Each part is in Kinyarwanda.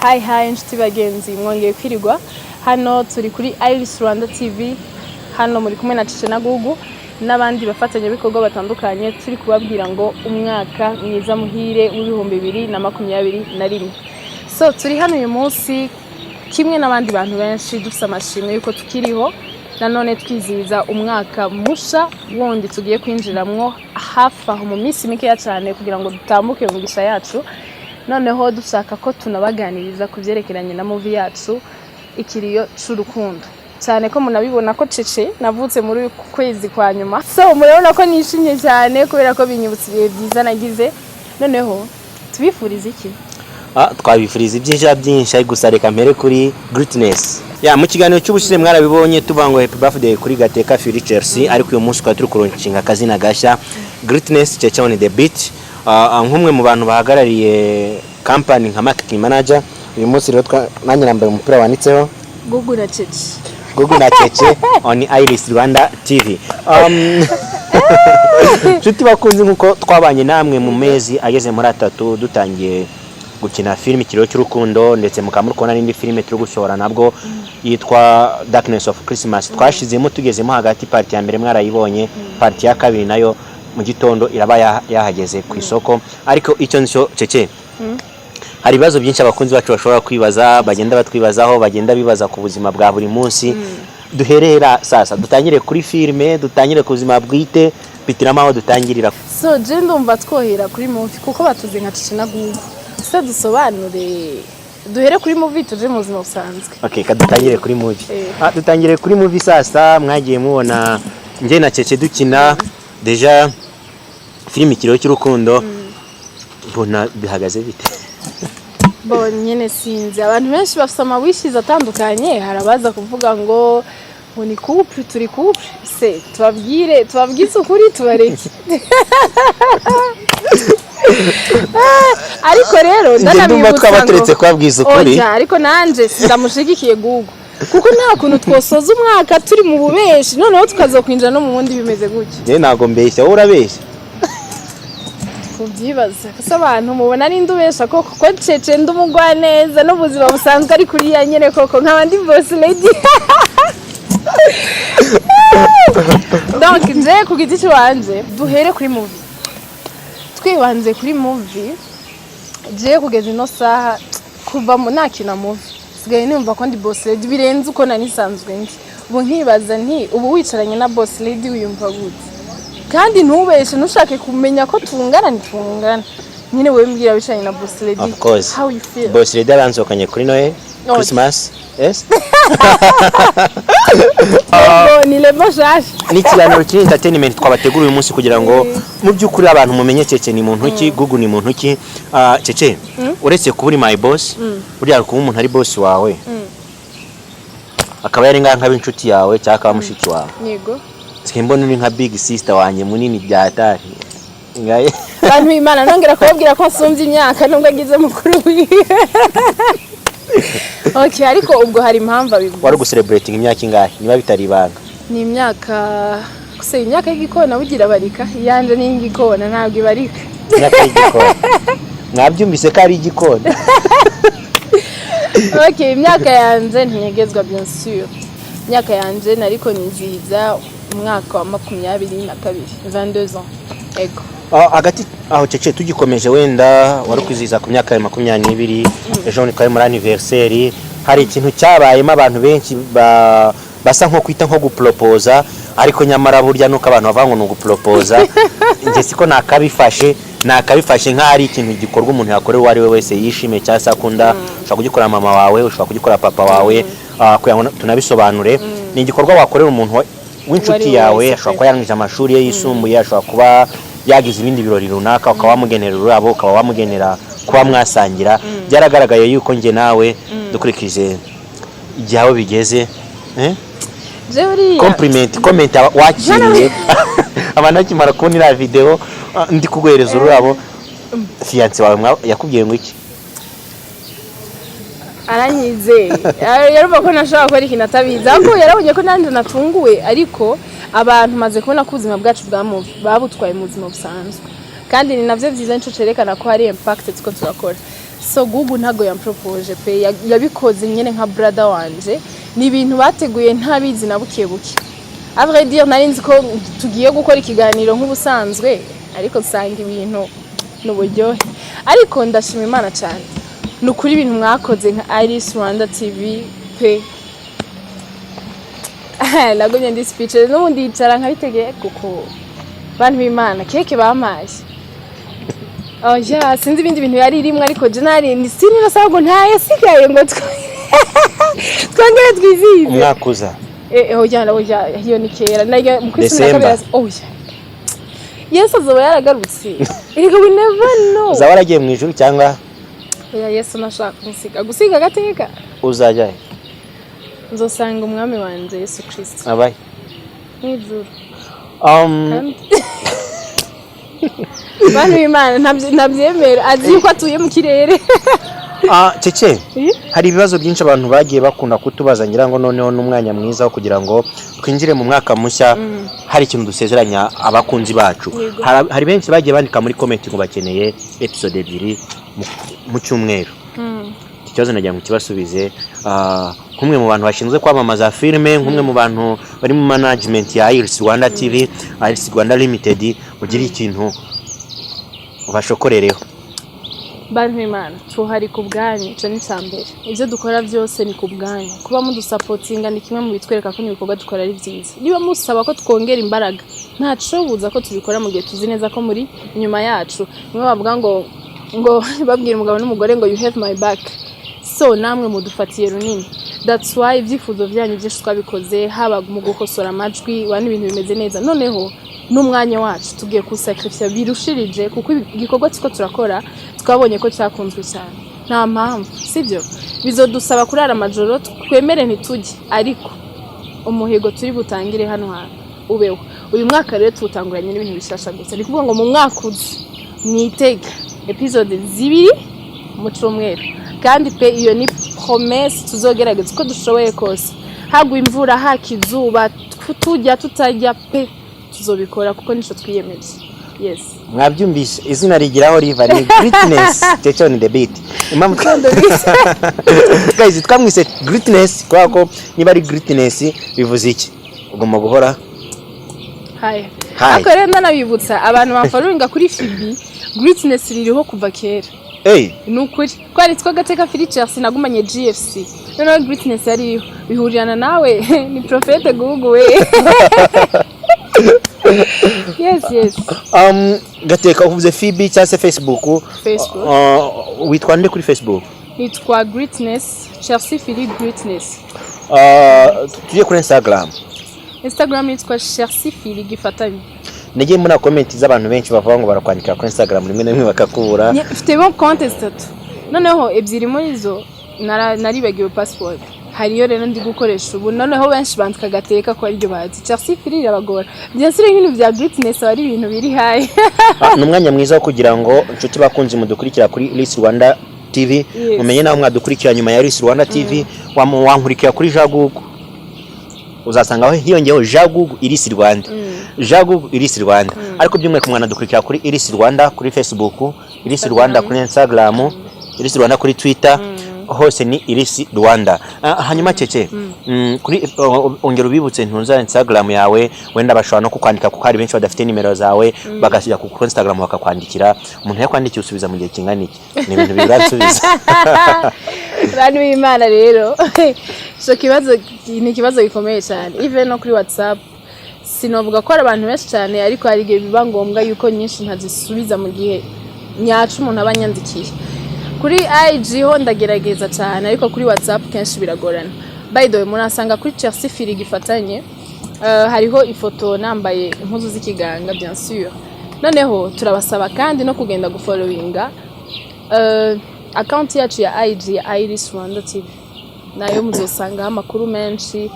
Hi inshuti bagenzi mwongeye kwirirwa hano turi kuri IRIS Rwanda TV hano muri kumwe na Cece na Gugu n'abandi bafatanya bikorwa batandukanye turi kubabwira ngo umwaka mwiza muhire w'ibihumbi 2021 so turi hano uyu munsi kimwe n'abandi bantu benshi dufite amashimwe yuko tukiriho nanone twizihiza umwaka mushya wundi tugiye kwinjiramwo hafi aho mu minsi mikeya cyane kugira ngo dutambuke mu gisha yacu noneho dushaka ko tunabaganiriza kuvyerekeranye na movie yacu ikiriyo c'urukundo cyane ko munabibona ko Cece navutse muri kwezi kwa nyuma so murabona ko nishimye cyane kubera ko binyibutse ibihe byiza nagize noneho tubifuriza iki twabifuriza ibyinshi byinshi gusa reka mpere kuri greatness mu kiganiro cy'ubushize mwarabibonye tuvango happy birthday kuri Gateka Fury Chelsea ariko uyu munsi turi kuruncinga akazina gashya greatness Cece on the beat nk'umwe mu bantu bahagarariye company nka marketing manager uyu munsi rero nanjye nambaye umupira wanitseho Gugu na Cece on IRIS Rwanda TV nshuti bakunzi nkuko twabanye namwe mu mezi ageze muri 3 dutangiye gukina film ikiriyo cy'urukundo ndetse mukamurukona n'indi film turi gusohora nabwo yitwa Darkness of Christmas twashizemo tugezemo hagati part ya mbere mwarayibonye part ya kabiri nayo mu gitondo iraba yahageze ku isoko ariko icyo nicyo Cece hari ibibazo byinshi abakunzi bacu bashobora kwibaza bagenda batwibazaho bagenda bibaza ku buzima bwa buri munsi duherera sasa dutangire kuri filme dutangire ku buzima bwite bitirama aho dutangirira so je ndumva twohera kuri movie kuko batuze nka Cece na Gugu se dusobanure duhere kuri movie tuje mu buzima busanzwe okay kadutangire kuri movie dutangire kuri movie sasa mwagiye mubona nje na Cece dukina deja film ikiriyo cy'urukundo bona bihagaze bite bo nyene sinzi abantu benshi bafite amawishiza atandukanye harabaza kuvuga ngo ni couple turi couple se tubabwize ukuri tubareke ariko rero ndumva twabateretse kwabwiza ukuri ariko nanje ndamushigikiye Gugu kuko nta kuntu twosoza umwaka turi mu bubeshi noneho tukazokwinjira no mu wundi bimeze gutya ntago mbeshya wowe urabeshya kubyibaza gusa abantu mubona ari ndubesha koko ko Cece ndumugwa neza n'ubuzima busanzwe ari kuri ya nyene koko nk'abandi boss lady donc je ku giti cyanje duhere kuri movie twibanze kuri movie je kugeza ino saha kuva mu nakina movie sigaye numva ko ndi boss lady birenze uko nani sanzwe ndi ubu nkibaza nti ubu wicaranye na boss lady uyumva gute kandi ntubeshe nushake kumenya ko tungana nitungana nyine wewe mbwira wicaranye na boss lady of course how you feel boss lady aranzokanye kuri Noel Christmas yes ni le message ni kiganiro kiri entertainment twabategura uyu munsi kugira ngo mu byukuri abantu mumenye Cece ni muntu ki Gugu ni muntu ki Cece uretse kuba uri my boss burya kuba umuntu ari boss wawe akaba yari nka b'inshuti yawe cyangwa mushiki wawe yego simbona ni nka big sister wanye munini byatari ngaye bantu imana nongera kubabwira ko nsumvye imyaka nubwo agize mukuru wiwe okay ariko ubwo hari impamvu abivuga wari gucelebrating imyaka ingahe niba bitari ibanga ni imyaka kuse imyaka y'igikona bugira barika yanje ni y'igikona ntabwo ibarika imyaka y'igikona mwabyumvise ko ari igikona okay imyaka yanje ntiyegezwa bien sûr imyaka yanje nariko nizihiza umwaka wa 2022 22 ans ego hagati aho Cece tugikomeje wenda wari kwizihiza ku myaka ya 22 ejo ni kwa muri anniversaire hari ikintu cyabayemo abantu benshi basa nko kwita nko gupropoza ariko nyamara burya nuko abantu bavango no gupropoza nje siko nakabifashe nk'ari ikintu gikorwa umuntu yakorewe wari we wese yishime cyangwa akunda ushobora kugikora mama wawe ushobora kugikora papa wawe kugira tunabisobanure ni igikorwa wakorera umuntu w'inshuti yawe ashobora kuba yarangije amashuri ye yisumbuye ashobora kuba yagize ibindi birori runaka ukaba wamugenera ururabo ukaba wamugenera kuba mwasangira byaragaragaye yuko nge nawe dukurikije igihe aho bigeze comment wakiriye abantu bakimara kubona video ndi kuguhereza ururabo fiance wawe yakubwiye ngo iki aranyize yarumva ko nashaka gukora ikintu atabizi ariko yarabonye ko nanje natunguwe ariko abantu maze kubona ko ubuzima bwacu babutwaye mu buzima busanzwe kandi ni navyo byiza nico cerekana ko hari impact tuko turakora so Gugu ntago yampropoje pe yabikoze nyene nka brother wanje ni ibintu bateguye ntabizi na buke buke à vrai dire nari nzi ko tugiye gukora ikiganiro nk'ubusanzwe ariko nsanga ibintu n'uburyohe ariko ndashima Imana cyane nukuri ibintu mwakoze nka IRIS Rwanda TV pe nagumye ndi speech n'ubundi yicara nkabitegeye kuko bantu b'Imana keke bamaye ya sinzi ibindi bintu yari rimwe ariko je nari ni sini nasabwo ntayasigaye ngo twongere twizihize umwakuza oya hiyo ni kera nayo mu kwisi kabera Yesu azoba yaragarutse erega we never know uzaba waragiye mu ijuru cyangwa oya Yesu nashaka gusiga gateka uzajya nzosanga umwami wanje Yesu Kristo abaye n'ijuru Bantu b'Imana ntabyemera azi ko atuye mu kirere Cece hari ibibazo byinshi abantu bagiye bakunda kutubaza ngira ngo noneho n'umwanya mwiza wo kugira ngo twinjire mu mwaka mushya hari ikintu dusezeranya abakunzi bacu hari benshi bagiye bandika muri comment ngo bakeneye episode 2 mu cyumweru ikibazo nagira ngo kibasubize kumwe mu bantu bashinzwe kwamamaza filme kumwe mu bantu bari mu management ya IRIS Rwanda TV IRIS Rwanda Limited ugira ikintu ubashokorereho Bantu b'Imana tuhari ku bwanyu cyo ni cyambere ibyo dukora byose ni ku bwanyu kuba mudusupportinga ni kimwe mu bitwereka ko ibikorwa dukora ari byiza niba musaba ko twongera imbaraga ntaco buza ko tubikora mu gihe tuzi neza ko muri inyuma yacu nimwe bavuga ngo babwira umugabo n'umugore ngo you have my back so namwe mudufatiye runini that's why ibyifuzo byanyu byinshi twabikoze haba mu gukosora amajwi wana ibintu bimeze neza noneho n'umwanya wacu tugiye kusacrifice birushirije kuko igikorwa cyo turakora twabonye ko cyakunzwe cyane nta mpamvu sibyo bizodusaba kurara amajoro twemere ntitujye ariko umuhigo turi butangire hano hantu ubeho uyu mwaka rero tutanguranye n'ibintu bishasha gusa ari kuvuga ngo mu mwaka uzi mwitega episode 2 mu cyumweru kandi pe iyo ni promesse tuzogerageza uko dushoboye kose hagwa imvura hakizuba tujya tutajya pe tuzobikora kuko nico twiyemeje yes mwabyumvise izina rigiraho riva ni greatness Cece on the beat impamvu guys twamwise greatness kwako niba ari greatness bivuze iki ugomba guhora hi ako rero ndanabibutsa abantu bafollowinga kuri FB greatness ririho kuva kera nukuri kwari twagateka feature sinagumanye GFC none greatness yari bihurirana nawe ni prophete Gugu we yes gateka uvuze FB cyangwa Facebook witwa nde kuri Facebook nitwa greatness Chelsea Philly greatness tujye kuri Instagram nitwa Chelsea Philly gifatanye nagiye muri comment z'abantu benshi bavuga ngo barakwandika kuri Instagram rimwe na rimwe bakakubura mfite bon contest noneho ebyiri muri zo naribagiwe passport hariyo rero ndi gukoresha ubu noneho benshi bandika gateka ko ari byo bazi Chelsea Philly irabagora byasire nk'ibintu bya greatness ari ibintu biri high n'umwanya mwiza wo kugira ngo inshuti bakunzi mudukurikira kuri IRIS Rwanda TV mumenye naho mwadukurikira nyuma ya IRIS Rwanda TV wankurikira kuri Gugu uzasanga hiyongeyeho Gugu IRIS Rwanda Gugu IRIS Rwanda ariko byumwihariko mwana dukurikira kuri IRIS Rwanda kuri Facebook IRIS Rwanda kuri Instagram IRIS Rwanda kuri Twitter hose ni IRIS Rwanda hanyuma Cece kuri ongera ubibutse ntunza Instagram yawe wenda bashobora no kukwandika kuko hari benshi badafite nimero zawe bagashyira ku Instagram bakakwandikira umuntu yakwandikiye usubiza mu gihe kingana iki ni ibintu biransubiza Bantu b'Imana rero so kibazo ni kibazo gikomeye cyane even no kuri WhatsApp sinovuga ko abantu benshi cyane ariko hari igihe biba ngombwa yuko nyinshi ntazisubiza mu gihe nyacu umuntu abanyandikiye kuri IG ho ndagerageza cyane ariko kuri WhatsApp kenshi biragorana by the way munasanga kuri Chelsea Philly gifatanye hariho ifoto nambaye impuzu z'ikiganga bien sûr noneho turabasaba kandi no kugenda gufollowinga account yacu ya IG ya IRIS Rwanda TV nayo muzosanga amakuru menshi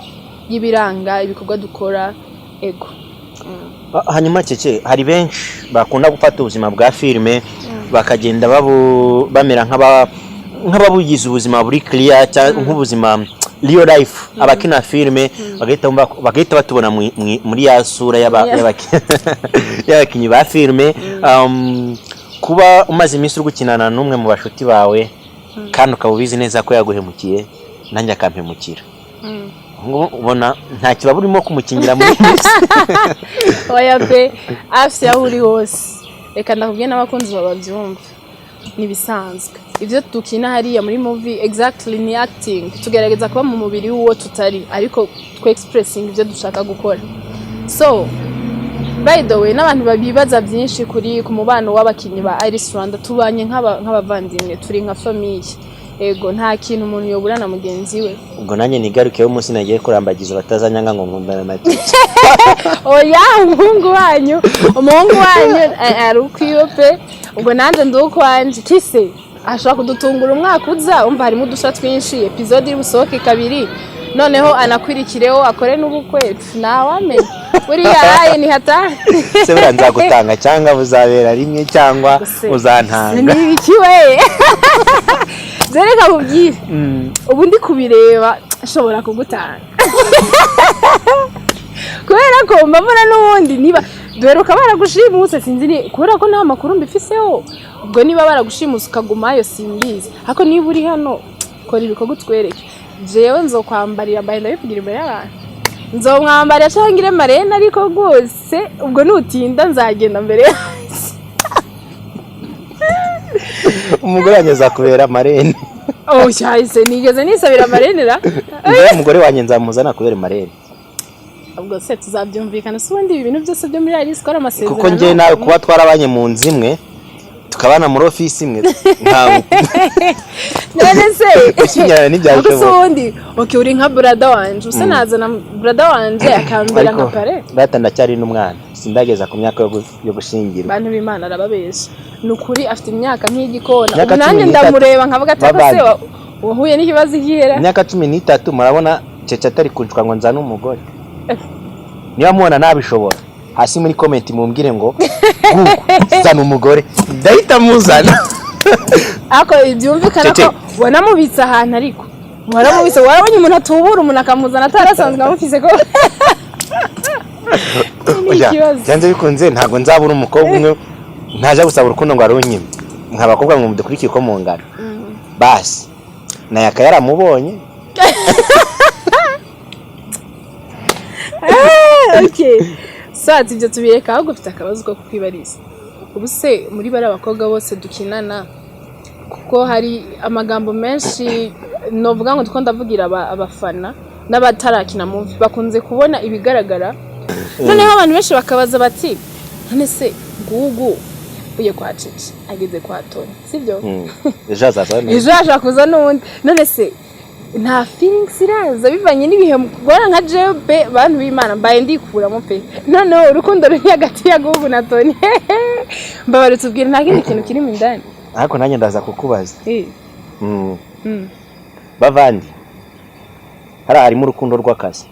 y'ibiranga ibikorwa dukora ego hanyuma Cece hari benshi bakunda gufata ubuzima bwa filme bakagenda bamera nk'ababugize ubuzima buri clear nk'ubuzima real life abakina filme bagahita batubona muri ya sura y'abakinyi ba filme kuba umaze iminsi uri gukinana n'umwe mu bashuti bawe kandi ukaba ubizi neza ko yaguhemukiye nanjye akampemukira ubona nta kiba burimo kumukingira muri oya pe afite aho uri hose reka ndakubwiye n'abakunzi babyumva nibisanzwe ibyo tukina hariya muri movie exactly ni acting tugerageza kuba mu mubiri w'uwo tutari ariko twe expressing ibyo dushaka gukora so by the way n'abantu babibaza byinshi kuri ku mubano w'abakinnyi ba IRIS Rwanda tubanye nk'abavandimwe turi nka famille ego nta kintu umuntu yobura na mugenzi we ubwo nanjye nigarukeho umunsi nagiye kurambagiza batazanyanga ngo nkundana na Cece oya umuhungu wanyu ari ukwiwe pe ubwo nanjye ndukwanje kise ashaka kudutungura umwaka uza umva harimo udusha twinshi episode iri busohoke kabiri noneho anakwirikireho akore n'ubukwe ntawamenya buriya ni hata se bura nzagutanga cyangwa buzabera rimwe cyangwa uzantanga ni iki we zereka mubwire ubu ndi kubireba nshobora kugutanga kubera ko mbabona n'ubundi niba duheruka baragushimuse sinzi ni kubera ko nta makuru mbifiseho ubwo niba baragushimusa ukagumayo simbizi ariko niba uri hano kora ibikorwa utwereke jewe nzokwambarira mbaye ndabivugira imbere y'abantu nzomwambarira cyangwa ire marene ariko rwose ubwo nutinda nzagenda mbere umugore wanjye azakubera marene cyahise nigeze nisabira marenera umugore wanjye nzamuzana kubera marene ubwo se tuzabyumvikana si ubundi ibi bintu byose byo muri IRIS twara amasezerano kuko njye nawe kuba twarabanye mu nzu imwe tukabana muri ofisi imwe ntawe none se ushinyana n'ibyashoboka gusa ubundi uri nka brother wanje usa nazana brother wanje akambera nka pare data ndacyari n'umwana sindageza ku myaka yo gushingirwa bantu b'Imana arababesha nukuri afite imyaka nk'igikona nanjye ndamureba nkavuga ati se wahuye n'ikibazo gihera imyaka 13 murabona Cece atari kunshwa ngo nzana umugore niba mubona nabishobora hasi muri comment mumbwire ngo zana umugore ndahita muzana ako ibyumvikana ko wanamubitsa ahantu ariko warabonye umuntu atubura umuntu akamuzana atarasanzwe amufise ko byanze bikunze ntabwo nzabura umukobwa umwe ntaje gusaba urukundo ngo arunyime nk'abakobwa ngo mudukurikiye ko mu ngano basi nayaka yaramubonye okay sati ibyo tubireka ahubwo ufite akabazo ko kwibariza ubu se muri bari abakobwa bose dukinana kuko hari amagambo menshi novuga ngo ndavugira abafana n'abatarakina movie bakunze kubona ibigaragara noneho abantu benshi bakabaza bati none se Gugu uye kwa Cece ageze kwa Tony sibyo ejo azaza kuza n'undi none se nta feelings iraza bivanye n'ibihe mukubona nka jebe bantu b'Imana mbaye ndikuramo pe noneho urukundo ruri hagati ya Gugu na Tony mbabare tubwire nta kindi kintu kiri mu ndani ariko nanjye ndaza kukubaza bavandi harimo urukundo rw'akazi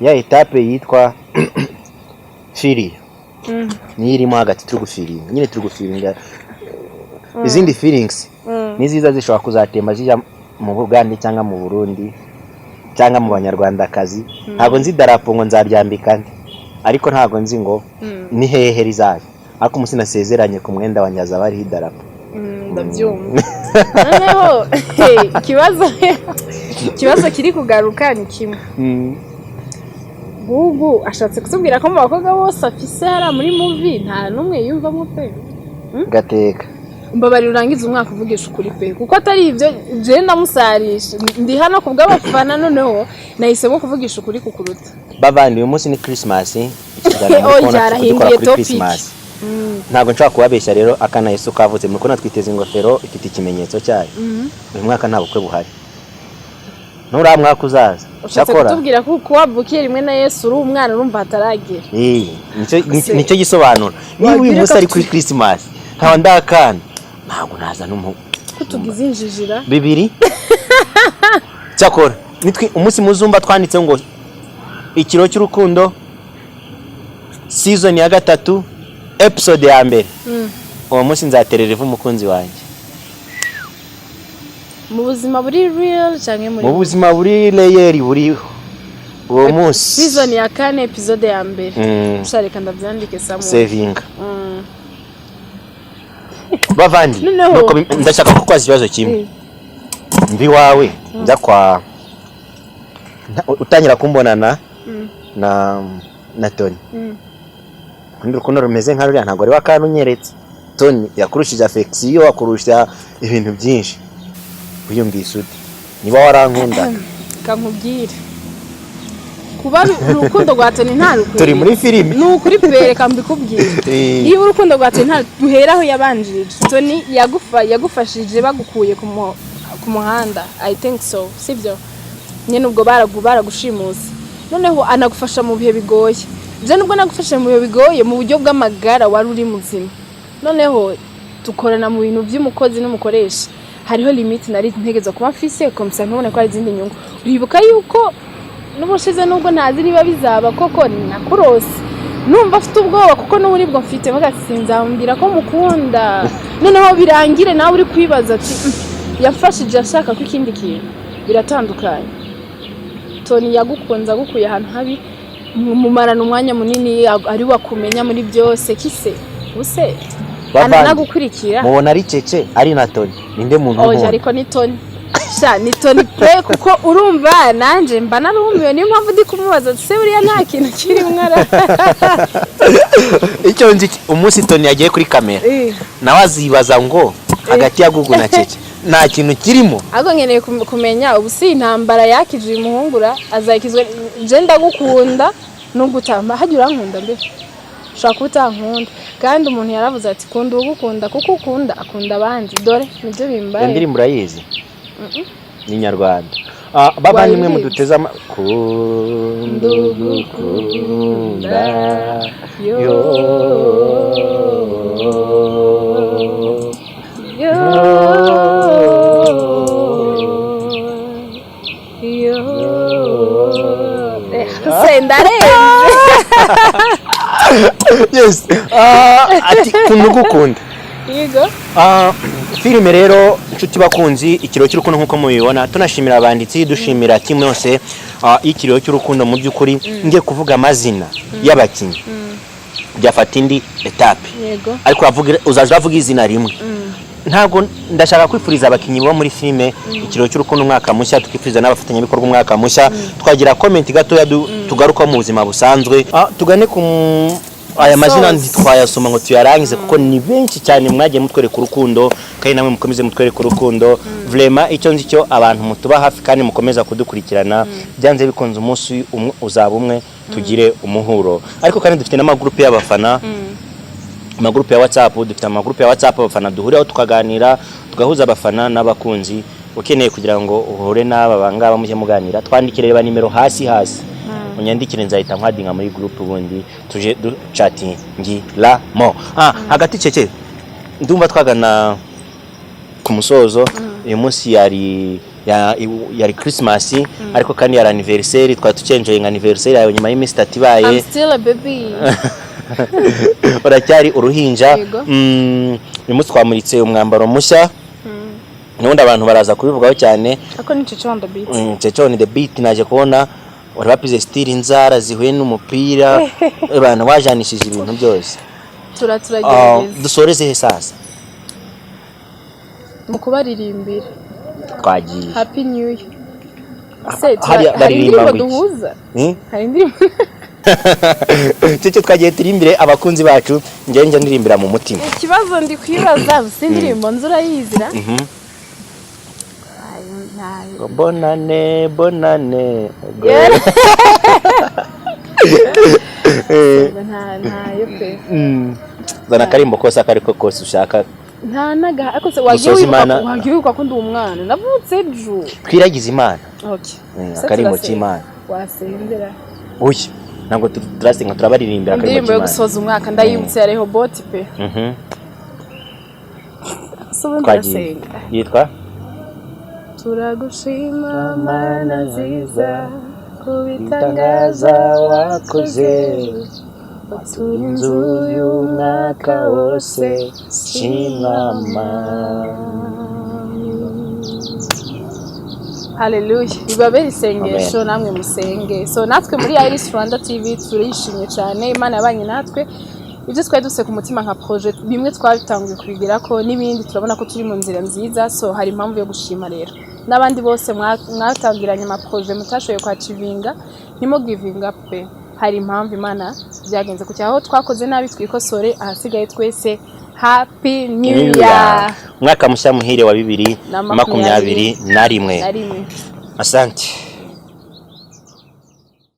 ya etape yitwa fili ni irimo hagati turi gufiringa nyine turi gufiringa izindi feelings niziza zishobora kuzatemba zijya mu Bugande cyangwa mu Burundi cyangwa mu Banyarwandakazi ntabwo nzi darapo ngo nzaryambika ariko ntabwo nzi ngo ni hehe rizaje ariko umunsi nasezeranye ku mwenda wa nyaza bari idarapo ndabyumva noneho ikibazo kiri kugaruka ni kimwe Gugu ashatse kutubwira ko mu bakobwa bose afise hara muri movie nta numwe yumvamo pe gateka mbabari urangiza umwaka uvugisha ukuri pe kuko atari ibyo je ndamusarisha ndi hano kubw'abafana noneho nahisemo kuvugisha ukuri kukuruta bavandi uyu munsi ni Christmas ikiganiro cyarahinduye topic ntabwo nshaka kubabeshya rero akana Yesu kavutse muri ko natwiteze ingofero ifite ikimenyetso cyayo uyu mwaka nta bukwe buhari nura mwaka uzaza cyakora tubwira ko wavukiye rimwe na Yesu uri umwana urumva hataragera nicyo gisobanura niba uyu munsi ari kuri Christmas ntawa ndakana ntabwo naza kutugize injijira bibiri cyakora nitwe umunsi muzumba twanditse ngo ikiro cy'urukundo season ya 3 episode ya mbere uwo munsi nzaterera ivu umukunzi wanjye mu buzima buri real cyangwa muri mu buzima buri layer buriho uwo munsi season ya 4 episode ya mbere ushareka ndabyandike samwe saving bavandi nuko ndashaka ko kwaza ikibazo kimwe mbi wawe njya kwa utangira kumbonana na Tony kundi rukundo rumeze nka ruriya ntago ari wakanunyeretse Tony yakurushije affection akurusha ibintu byinshi uyumvise ute niba warankunda kankubwira kuba urukundo rwa Tony nta rukundo turi muri filime nukuri pereka mbikubwira iyo urukundo rwa Tony nta duheraho yabanjirije Tony yagufashije bagukuye ku muhanda I think so sivyo nyene ubwo baragushimuza noneho anagufasha mu bihe bigoye je nubwo nagufasha mu bihe bigoye mu buryo bw'amagara wari uri muzima noneho tukorana mu bintu by'umukozi n'umukoresha hariho limit nari ntegeza kuba mfise komisa ntubone ko ari izindi nyungu uribuka yuko n'ubushize nubwo ntazi niba bizaba koko nakurose numva afite ubwoba kuko n'uburibwo mfite bagasinzambira ko mukunda noneho birangire nawe uri kwibaza ati yafashije ashaka ko ikindi kintu biratandukanye Tony yagukunza gukuye ahantu habi mumarana umwanya munini ari wakumenya muri byose kise use anagukurikira mubona ari Cece ari na Tony ninde muntu oje ariko ni Tony sha ni Tony pe kuko urumva nanje mba narumiwe niyo mpamvu ndi kumubaza se buriya nta kintu kiri mwara icyo nzi umunsi Tony yagiye kuri kamera nawe azibaza ngo hagati ya Gugu na Cece nta kintu kirimo ago nkeneye kumenya ubu si intambara yakije umuhungura azakizwe je ndagukunda n'ugutamba hajya urankunda mbe shaka utankunda kandi umuntu yaravuze ati kunda ugukunda kuko ukunda akunda abandi dore nibyo bimbaye indirimbo urayizi ni Nyarwanda baba nimwe muduteza kunda yo yes ati kunugukunda yego filime rero inshuti bakunzi ikiro cy'urukundo nkuko mubibona tunashimira abanditsi dushimira timu yose ikiro cy'urukundo mu byukuri ngiye kuvuga amazina y'abakinyi byafata indi etape ariko uzaje avuga izina rimwe ntabwo ndashaka kwifuriza abakinyi bo muri filime ikiro cy'urukundo umwaka mushya tukifuriza n'abafatanya bikorwa umwaka mushya twagira comment gato tugaruka mu buzima busanzwe tugane ku aya mazina ntitwayasoma ngo tuyarangize kuko ni benshi cyane mwagiye mutwereka urukundo kandi namwe mukomeze mutwereka urukundo vraiment icyo nzi cyo abantu mutuba hafi kandi mukomeza kudukurikirana byanze bikunze umunsi uzaba umwe tugire umuhuro ariko kandi dufite n'amagroupe y'abafana amagroupe ya WhatsApp dufite amagroupe ya WhatsApp abafana duhuriraho tukaganira tugahuza abafana n'abakunzi ukeneye kugira ngo uhure n'aba bangaba mujye muganira twandikire ba nimero hasi unyandikire nzahita nkwadinga muri groupe ubundi tuje du chattingira mo hagati Cece ndumva twagana ku musozo uyu munsi yari Christmas ariko kandi yari anniversary twatucenjoye anniversary yayo nyuma y'imisi 3 baye I'm still a baby uracyari uruhinja uyu munsi twamuritse umwambaro mushya nubundi abantu baraza kubivugaho cyane ako ni Cece on the beat Cece on the beat naje kubona wari wapize style inzara zihuye n'umupira abantu wajanishije ibintu byose turagerageza dusoreze he sasa mu kubaririmbira twagiye happy new year hari indirimbo duhuza hari indirimbo Cece twagiye turimbire abakunzi bacu njye ndirimbira mu mutima ikibazo ndi kwibaza sindirimbo nzura yizira bonane ntayo pe zana karimbo kose akariko kose ushaka nta naga ako se wagiye wibuka ko ndi umwana navutse ejo twiragize Imana akarimbo cy'Imana wasendera uyu ntabwo turasenga turabaririmbira akarimbo indirimbo yo gusoza umwaka ndayibutse ya Rehobot pe yitwa turagushima Mana nziza kubitangaza wakoze turinze uyu mwaka wose shimama haleluya ibabere isengesho namwe musenge so natwe muri IRIS Rwanda TV turishimye cyane Imana yabanye natwe ibyo twari duse ku mutima nka projet bimwe twabitanguye kubigira ko n'ibindi turabona ko turi mu nzira nziza, so hari impamvu yo gushima rero n'abandi bose mwatangiranye ama projet mutashoboye kwachivinga nimo giving up pe, hari impamvu Imana byagenze ku cyaho twakoze nabi twikosore, ahasigaye twese happy new year, umwaka mushya muhire wa 2021. Asante.